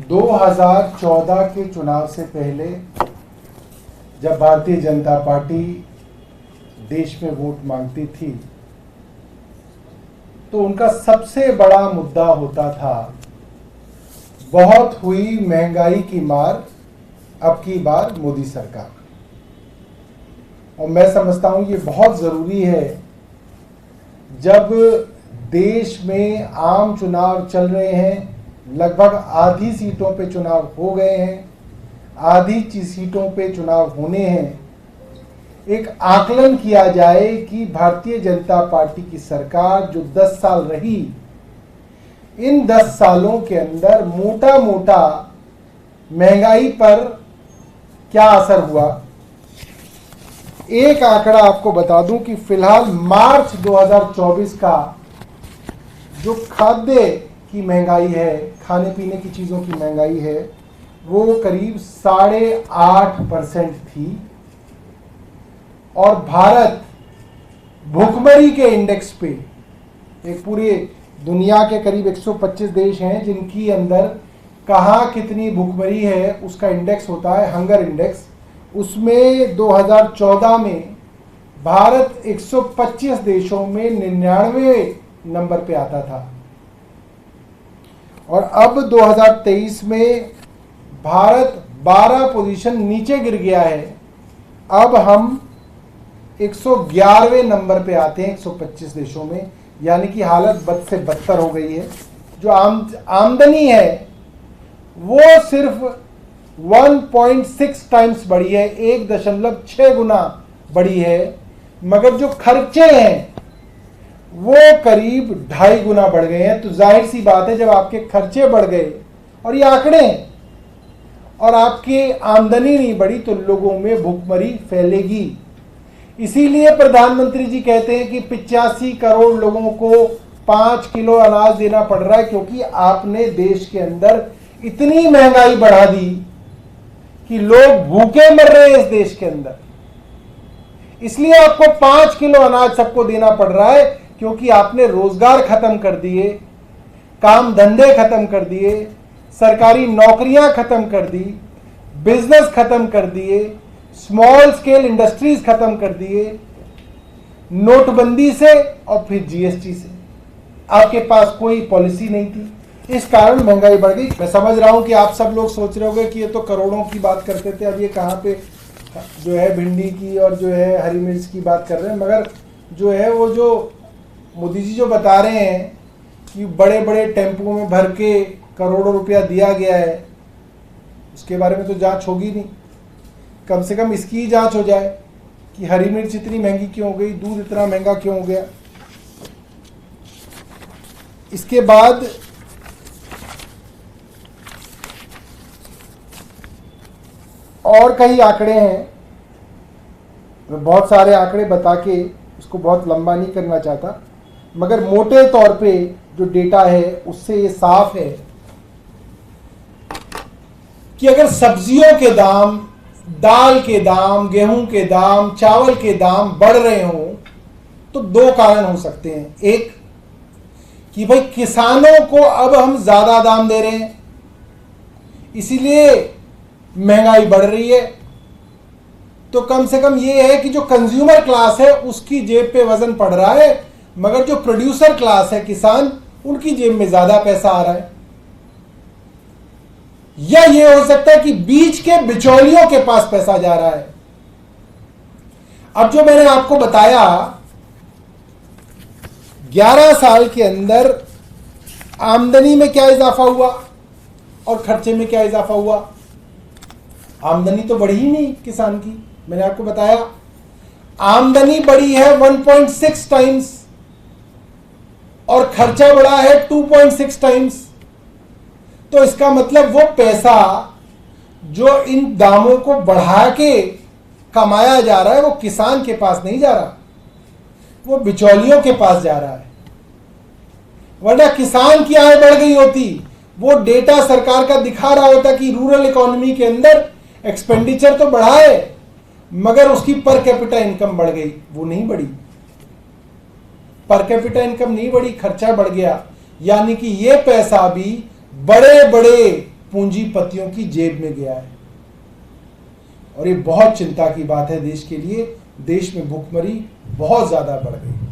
2014 के चुनाव से पहले जब भारतीय जनता पार्टी देश में वोट मांगती थी तो उनका सबसे बड़ा मुद्दा होता था बहुत हुई महंगाई की मार, अब की बार मोदी सरकार। और मैं समझता हूं ये बहुत जरूरी है, जब देश में आम चुनाव चल रहे हैं, लगभग आधी सीटों पे चुनाव हो गए हैं, आधी सीटों पे चुनाव होने हैं, एक आकलन किया जाए कि भारतीय जनता पार्टी की सरकार जो 10 साल रही, इन 10 सालों के अंदर मोटा मोटा महंगाई पर क्या असर हुआ। एक आंकड़ा आपको बता दूं कि फिलहाल मार्च 2024 का जो खाद्य की महंगाई है, खाने पीने की चीजों की महंगाई है, वो करीब 8.5% थी। और भारत भुखमरी के इंडेक्स पे, एक पूरी दुनिया के करीब 125 देश हैं जिनकी अंदर कहाँ कितनी भुखमरी है उसका इंडेक्स होता है, हंगर इंडेक्स। उसमें 2014 में भारत 125 देशों में 99 नंबर पे आता था, और अब 2023 में भारत 12 पोजीशन नीचे गिर गया है। अब हम 111वें नंबर पे आते हैं 125 देशों में, यानी कि हालत बद से बदतर हो गई है। जो आमदनी है वो सिर्फ 1.6 टाइम्स बढ़ी है, 1.6 गुना बढ़ी है, मगर जो खर्चे हैं वो करीब 2.5 गुना बढ़ गए हैं। तो जाहिर सी बात है, जब आपके खर्चे बढ़ गए और ये आंकड़े हैं और आपकी आमदनी नहीं बढ़ी तो लोगों में भुखमरी फैलेगी। इसीलिए प्रधानमंत्री जी कहते हैं कि 85 करोड़ लोगों को 5 किलो अनाज देना पड़ रहा है, क्योंकि आपने देश के अंदर इतनी महंगाई बढ़ा दी कि लोग भूखे मर रहे हैं इस देश के अंदर। इसलिए आपको 5 किलो अनाज सबको देना पड़ रहा है, क्योंकि आपने रोजगार खत्म कर दिए, काम धंधे खत्म कर दिए, सरकारी नौकरियां खत्म कर दी, बिजनेस खत्म कर दिए, स्मॉल स्केल इंडस्ट्रीज खत्म कर दिए, नोटबंदी से और फिर जीएसटी से। आपके पास कोई पॉलिसी नहीं थी, इस कारण महंगाई बढ़ गई। मैं समझ रहा हूं कि आप सब लोग सोच रहे होंगे कि ये तो करोड़ों की बात करते थे, अब ये कहां पे जो है भिंडी की और जो है हरी मिर्च की बात कर रहे हैं। मगर जो है वो जो मोदी जी जो बता रहे हैं कि बड़े बड़े टेम्पो में भर के करोड़ों रुपया दिया गया है, उसके बारे में तो जांच होगी नहीं। कम से कम इसकी ही जांच हो जाए कि हरी मिर्च इतनी महंगी क्यों हो गई, दूध इतना महंगा क्यों हो गया। इसके बाद और कई आंकड़े हैं, मैं बहुत सारे आंकड़े बता के उसको बहुत लंबा नहीं करना चाहता, मगर मोटे तौर पे जो डेटा है उससे ये साफ है कि अगर सब्जियों के दाम, दाल के दाम, गेहूं के दाम, चावल के दाम बढ़ रहे हों तो 2 कारण हो सकते हैं। एक कि भाई किसानों को अब हम ज्यादा दाम दे रहे हैं, इसीलिए महंगाई बढ़ रही है। तो कम से कम ये है कि जो कंज्यूमर क्लास है उसकी जेब पे वजन पड़ रहा है, मगर जो प्रोड्यूसर क्लास है, किसान, उनकी जेब में ज्यादा पैसा आ रहा है। या ये हो सकता है कि बीच के बिचौलियों के पास पैसा जा रहा है। अब जो मैंने आपको बताया 11 साल के अंदर आमदनी में क्या इजाफा हुआ और खर्चे में क्या इजाफा हुआ। आमदनी तो बढ़ी ही नहीं किसान की, मैंने आपको बताया आमदनी बढ़ी है 1.6 टाइम्स और खर्चा बढ़ा है 2.6 टाइम्स। तो इसका मतलब वो पैसा जो इन दामों को बढ़ा के कमाया जा रहा है वो किसान के पास नहीं जा रहा, वो बिचौलियों के पास जा रहा है। वरना किसान की आय बढ़ गई होती, वो डेटा सरकार का दिखा रहा होता कि रूरल इकोनॉमी के अंदर एक्सपेंडिचर तो बढ़ा है मगर उसकी पर कैपिटा इनकम बढ़ गई, वो नहीं बढ़ी। पर कैपिटा इनकम नहीं बढ़ी, खर्चा बढ़ गया। यानी कि ये पैसा भी बड़े बड़े पूंजीपतियों की जेब में गया है। और ये बहुत चिंता की बात है देश के लिए। देश में भुखमरी बहुत ज़्यादा बढ़ गई।